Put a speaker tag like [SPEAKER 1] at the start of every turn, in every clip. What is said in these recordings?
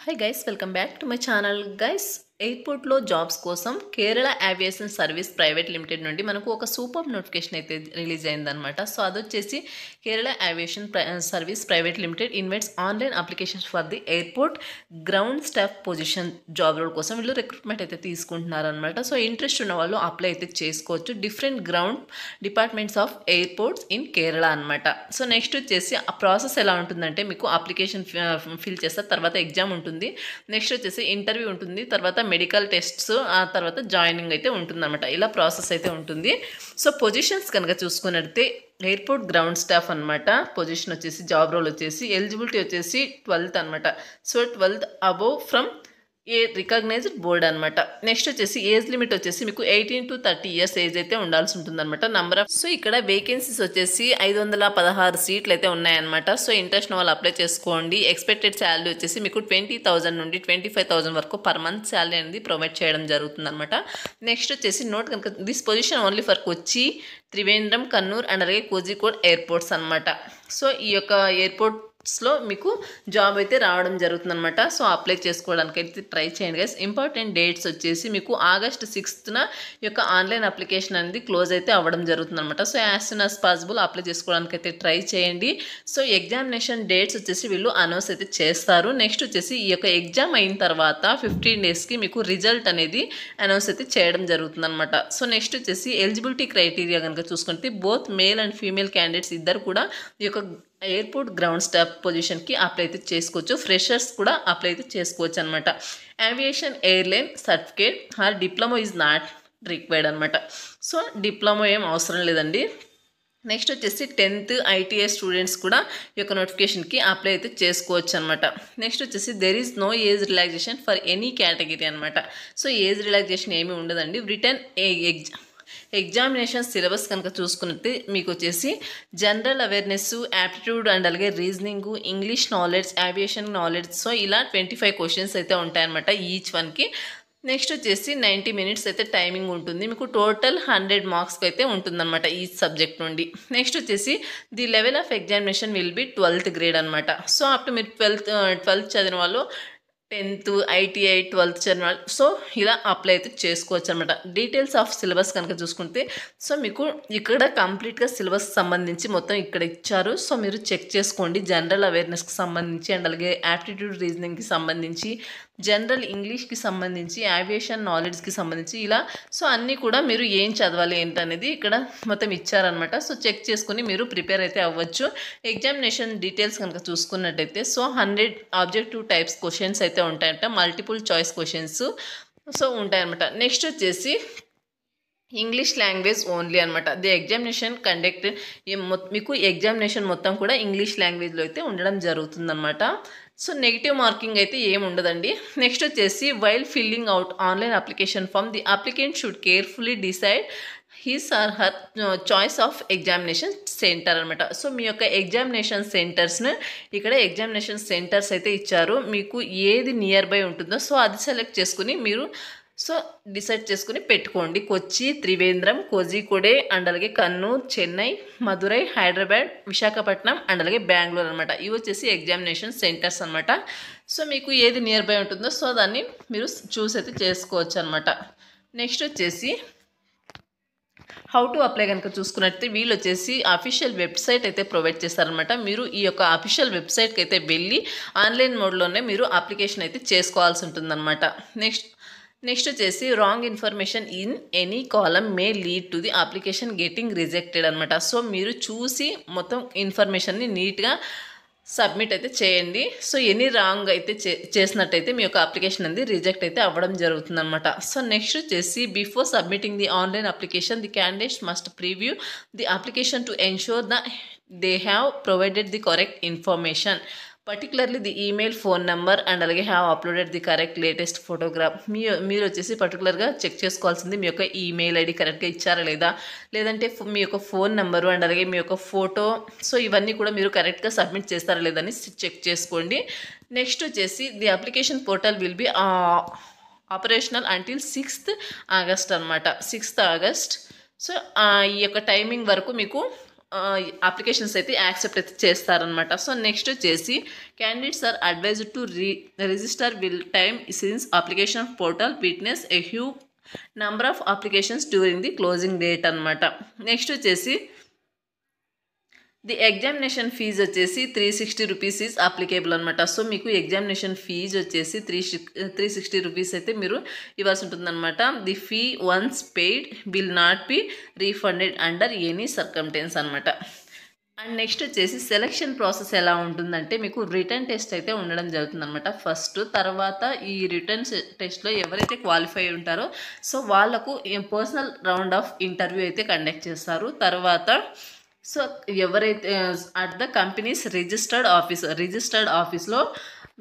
[SPEAKER 1] Hi guys, welcome back to my channel. Guys, airport లో jobs కోసం Kerala aviation service private limited నుండి మనకు ఒక సూపర్ నోటిఫికేషన్ అయితే రిలీజ్ అయిందనమాట. సో అదొచ్చేసి Kerala aviation service private limited invites online applications for the airport ground staff position job role కోసం వీళ్ళు రిక్రూట్మెంట్ అయితే తీసుకుంటున్నారనమాట. సో ఇంట్రెస్ట్ ఉన్న వాళ్ళు అప్లై అయితే చేసుకోవచ్చు. Different ground departments of airports in Kerala అనమాట. సో నెక్స్ట్ వచ్చేసి ఆ ప్రాసెస్ ఎలా ఉంటుందంటే మీకు అప్లికేషన్ ఫిల్ చేస్తారు, తర్వాత ఎగ్జామ్ ఉంటుంది, నెక్స్ట్ వచ్చేసి ఇంటర్వ్యూ ఉంటుంది, తర్వాత మెడికల్ టెస్ట్స్, ఆ తర్వాత జాయినింగ్ అయితే ఉంటుందన్నమాట. ఇలా ప్రాసెస్ అయితే ఉంటుంది. సో పొజిషన్స్ కనుక చూసుకున్నట్లయితే ఎయిర్పోర్ట్ గ్రౌండ్ స్టాఫ్ అనమాట. పొజిషన్ వచ్చేసి జాబ్ రోల్ వచ్చేసి ఎలిజిబిలిటీ వచ్చేసి 12th అనమాట. So 12th above from a recognized board అనమాట. నెక్స్ట్ వచ్చేసి ఏజ్ లిమిట్ వచ్చేసి మీకు 18 to 30 years ఏజ్ అయితే ఉండాల్సి ఉంటుంది అనమాట. నంబర్ ఆఫ్ సో ఇక్కడ వేకెన్సీస్ వచ్చేసి 516 సీట్లు అయితే ఉన్నాయన్నమాట. సో ఇంట్రెస్ట్ వాళ్ళు అప్లై చేసుకోండి. ఎక్స్పెక్టెడ్ శాలరీ వచ్చేసి మీకు 20,000 నుండి 25,000 వరకు పర్ మంత్ శాలరీ అనేది ప్రొవైడ్ చేయడం జరుగుతుంది అనమాట. నెక్స్ట్ వచ్చేసి నోట్ కనుక this position only for Kochi, Trivandrum, Kannur and అలాగే కోజికోడ్ ఎయిర్పోర్ట్స్ అనమాట. సో ఈ యొక్క ఎయిర్పోర్ట్స్లో మీకు జాబ్ అయితే రావడం జరుగుతుంది అనమాట. సో అప్లై చేసుకోవడానికి అయితే ట్రై చేయండి గైస్. ఇంపార్టెంట్ డేట్స్ వచ్చేసి మీకు August 6th ఈ యొక్క ఆన్లైన్ అప్లికేషన్ అనేది క్లోజ్ అయితే అవ్వడం జరుగుతుంది అనమాట. So as soon as possible apply చేసుకోవడానికి అయితే ట్రై చేయండి. సో ఎగ్జామినేషన్ డేట్స్ వచ్చేసి వీళ్ళు అనౌన్స్ అయితే చేస్తారు. నెక్స్ట్ వచ్చేసి ఈ యొక్క ఎగ్జామ్ అయిన తర్వాత 15 daysకి మీకు రిజల్ట్ అనేది అనౌన్స్ అయితే చేయడం జరుగుతుంది అనమాట. సో నెక్స్ట్ వచ్చేసి ఎలిజిబిలిటీ క్రైటీరియా కనుక చూసుకుంటే both male and female candidates ఇద్దరు కూడా ఈ యొక్క ఎయిర్పోర్ట్ గ్రౌండ్ స్టాఫ్ పొజిషన్కి అప్లై అయితే చేసుకోవచ్చు. ఫ్రెషర్స్ కూడా అప్లై అయితే చేసుకోవచ్చు అనమాట. Aviation airline certificate or diploma is not required అనమాట. సో డిప్లొమా ఏం అవసరం లేదండి. నెక్స్ట్ వచ్చేసి 10th ITI స్టూడెంట్స్ కూడా ఈ యొక్క నోటిఫికేషన్కి అప్లై అయితే చేసుకోవచ్చు అనమాట. నెక్స్ట్ వచ్చేసి there is no age relaxation for any category అనమాట. సో ఏజ్ రిలాక్సేషన్ ఏమీ ఉండదండి. రిటర్న్ ఎగ్జామినేషన్ సిలబస్ కనుక చూసుకున్నట్టు మీకు వచ్చేసి జనరల్ అవేర్నెస్, యాప్టిట్యూడ్ అండ్ అలాగే reasoning, English knowledge, aviation knowledge, so ఇలా 25 క్వశ్చన్స్ అయితే ఉంటాయన్నమాట ఈచ్ వన్కి. నెక్స్ట్ వచ్చేసి 90 minutes అయితే టైమింగ్ ఉంటుంది. మీకు టోటల్ 100 marks అయితే ఉంటుందన్నమాట ఈ సబ్జెక్ట్ నుండి. నెక్స్ట్ వచ్చేసి the level of examination will be 12th grade అనమాట. సో అప్పుడు మీరు 12th చదివిన వాళ్ళు 10th ITI 12th చదివిన వాళ్ళు సో ఇలా అప్లై అయితే చేసుకోవచ్చు అనమాట. డీటెయిల్స్ ఆఫ్ సిలబస్ కనుక చూసుకుంటే సో మీకు ఇక్కడ కంప్లీట్గా సిలబస్ సంబంధించి మొత్తం ఇక్కడ ఇచ్చారు. సో మీరు చెక్ చేసుకోండి. జనరల్ అవేర్నెస్కి సంబంధించి అండ్ అలాగే యాప్టిట్యూడ్ రీజనింగ్కి సంబంధించి, జనరల్ ఇంగ్లీష్కి సంబంధించి, ఏవియేషన్ నాలెడ్జ్కి సంబంధించి ఇలా సో అన్నీ కూడా మీరు ఏం చదవాలి ఏంటనేది ఇక్కడ మొత్తం ఇచ్చారనమాట. సో చెక్ చేసుకుని మీరు ప్రిపేర్ అయితే అవ్వచ్చు. ఎగ్జామినేషన్ డీటెయిల్స్ కనుక చూసుకున్నట్టయితే సో 100 ఆబ్జెక్టివ్ టైప్స్ క్వశ్చన్స్ అయితే ఉంటాయంట. మల్టిపుల్ చాయిస్ క్వశ్చన్స్ సో ఉంటాయన్నమాట. నెక్స్ట్ వచ్చేసి ఇంగ్లీష్ లాంగ్వేజ్ ఓన్లీ అనమాట. ది ఎగ్జామినేషన్ కండక్ట్ మీకు ఎగ్జామినేషన్ మొత్తం కూడా ఇంగ్లీష్ లాంగ్వేజ్లో అయితే ఉండడం జరుగుతుందన్నమాట. సో నెగిటివ్ మార్కింగ్ అయితే ఏమి ఉండదండి. నెక్స్ట్ వచ్చేసి while filling out online application form the applicant should carefully decide his or her choice of examination centre అనమాట. సో మీ యొక్క ఎగ్జామినేషన్ సెంటర్స్ను ఇక్కడ ఎగ్జామినేషన్ సెంటర్స్ అయితే ఇచ్చారు. మీకు ఏది నియర్ బై ఉంటుందో సో అది సెలెక్ట్ చేసుకుని మీరు సో డిసైడ్ చేసుకుని పెట్టుకోండి. కొచ్చి, త్రివేంద్రం, కోజికోడే అండ్ అలాగే కన్నూర్, చెన్నై, మధురై, హైదరాబాద్, విశాఖపట్నం అండ్ అలాగే బెంగళూరు అనమాట. ఇవి వచ్చేసి ఎగ్జామినేషన్ సెంటర్స్ అనమాట. సో మీకు ఏది నియర్ బై ఉంటుందో సో దాన్ని మీరు చూస్ అయితే చేసుకోవచ్చు అనమాట. నెక్స్ట్ వచ్చేసి హౌ టు అప్లై కనుక చూసుకున్నట్లయితే వీళ్ళు వచ్చేసి అఫీషియల్ వెబ్సైట్ అయితే ప్రొవైడ్ చేస్తారనమాట. మీరు ఈ యొక్క అఫీషియల్ వెబ్సైట్కి అయితే వెళ్ళి ఆన్లైన్ మోడ్లోనే మీరు అప్లికేషన్ అయితే చేసుకోవాల్సి ఉంటుందన్నమాట. నెక్స్ట్ వచ్చేసి wrong information in any column may lead to the application getting rejected అనమాట. సో మీరు చూసి మొత్తం ఇన్ఫర్మేషన్ని నీట్గా సబ్మిట్ అయితే చేయండి. సో ఎనీ రాంగ్ అయితే చేసినట్టయితే మీ యొక్క అప్లికేషన్ అనేది రిజెక్ట్ అయితే అవ్వడం జరుగుతుంది అనమాట. సో నెక్స్ట్ వచ్చేసి before submitting the online application the candidates must preview the application to ensure they have provided the correct information, particularly the email, phone number and అలాగే have uploaded the correct latest photograph. మీరు వచ్చేసి పర్టికులర్గా check చేసుకోవాల్సింది మీ యొక్క email ID కరెక్ట్గా ఇచ్చారా లేదా, లేదంటే మీ యొక్క ఫోన్ నెంబరు అండ్ అలాగే మీ యొక్క ఫోటో సో ఇవన్నీ కూడా మీరు కరెక్ట్గా సబ్మిట్ చేస్తారా లేదని చెక్ చేసుకోండి. నెక్స్ట్ వచ్చేసి the application portal will be operational until 6th August అనమాట. 6th August. సో ఈ యొక్క టైమింగ్ వరకు మీకు అప్లికేషన్స్ అయితే యాక్సెప్ట్ అయితే చేస్తారనమాట. సో నెక్స్ట్ వచ్చేసి candidates are advised to register well time since application portal witness a huge number of applications during the closing date అనమాట. నెక్స్ట్ వచ్చేసి ది ఎగ్జామినేషన్ ఫీజు వచ్చేసి 360 రూపీస్ ఈజ్ అప్లికేబుల్ అనమాట. So మీకు examination fee వచ్చేసి 360 rupees అయితే మీరు ఇవ్వాల్సి ఉంటుందన్నమాట. The fee once paid will not be refunded under any circumstance అనమాట. అండ్ నెక్స్ట్ వచ్చేసి సెలక్షన్ ప్రాసెస్ ఎలా ఉంటుందంటే మీకు రిటర్న్ టెస్ట్ అయితే ఉండడం జరుగుతుందన్నమాట ఫస్ట్. తర్వాత ఈ రిటర్న్ టెస్ట్లో ఎవరైతే క్వాలిఫై ఉంటారో సో వాళ్ళకు పర్సనల్ రౌండ్ ఆఫ్ ఇంటర్వ్యూ అయితే కండక్ట్ చేస్తారు. తర్వాత సో ఎవరైతే అట్ ద కంపెనీస్ రిజిస్టర్డ్ ఆఫీస్లో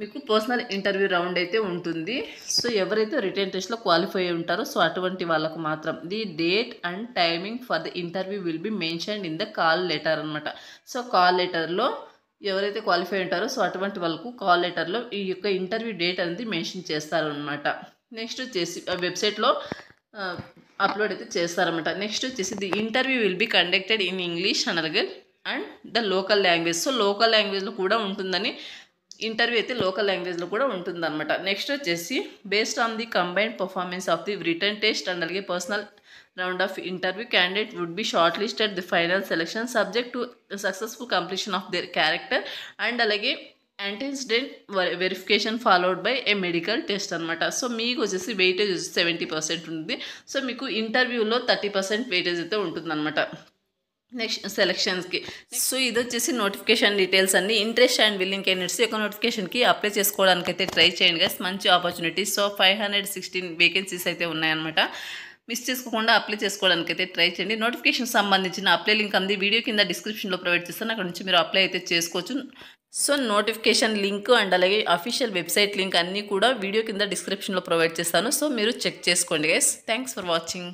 [SPEAKER 1] మీకు పర్సనల్ ఇంటర్వ్యూ రౌండ్ అయితే ఉంటుంది. సో ఎవరైతే రిటర్న్ టెస్ట్లో క్వాలిఫై ఉంటారో సో అటువంటి వాళ్ళకు మాత్రం the date and timing for the interview will be mentioned in the call letter అనమాట. సో కాల్ లెటర్లో ఎవరైతే క్వాలిఫై ఉంటారో సో అటువంటి వాళ్ళకు కాల్ లెటర్లో ఈ యొక్క ఇంటర్వ్యూ డేట్ అనేది మెన్షన్ చేస్తారనమాట. నెక్స్ట్ వచ్చేసి వెబ్సైట్లో అప్లోడ్ అయితే చేస్తారన్నమాట. నెక్స్ట్ వచ్చేసి the interview will be conducted in English అనగా and the local language. So local లాంగ్వేజ్లో కూడా ఉంటుందని ఇంటర్వ్యూ అయితే లోకల్ లాంగ్వేజ్లో కూడా ఉంటుందన్నమాట. నెక్స్ట్ వచ్చేసి based on the combined performance of the written test and అలాగే personal round of interview candidate would be shortlisted the final selection subject to successful completion of their character and అలాగే antecedent verification followed by a medical test అనమాట. So మీకు వచ్చేసి weightage 70% ఉంటుంది. So మీకు ఇంటర్వ్యూలో 30% weightage అయితే ఉంటుందన్నమాట next సెలెక్షన్స్కి. So ఇది వచ్చేసి నోటిఫికేషన్ డీటెయిల్స్ అన్ని. ఇంట్రెస్ట్ అండ్ విల్లింగ్ క్యాండిడేట్స్ యొక్క నోటిఫికేషన్కి అప్లై చేసుకోవడానికి అయితే ట్రై చేయండి గైస్. మంచి ఆపర్చునిటీ. సో 516 వేకెన్సీస్ అయితే ఉన్నాయన్నమాట. మిస్ చేసుకోకుండా అప్లై చేసుకోవడానికి అయితే ట్రై చేయండి. నోటిఫికేషన్ సంబంధించిన అప్లై లింక్ అంది వీడియో కింద డిస్క్రిప్షన్లో ప్రొవైడ్ చేస్తాను. అక్కడ నుంచి మీరు అప్లై అయితే చేసుకోవచ్చు. సో నోటిఫికేషన్ లింక్ అండ్ అలాగే అఫీషియల్ వెబ్సైట్ లింక్ అన్నీ కూడా వీడియో కింద డిస్క్రిప్షన్లో ప్రొవైడ్ చేస్తాను. సో మీరు చెక్ చేసుకోండి గైస్. Thanks for watching.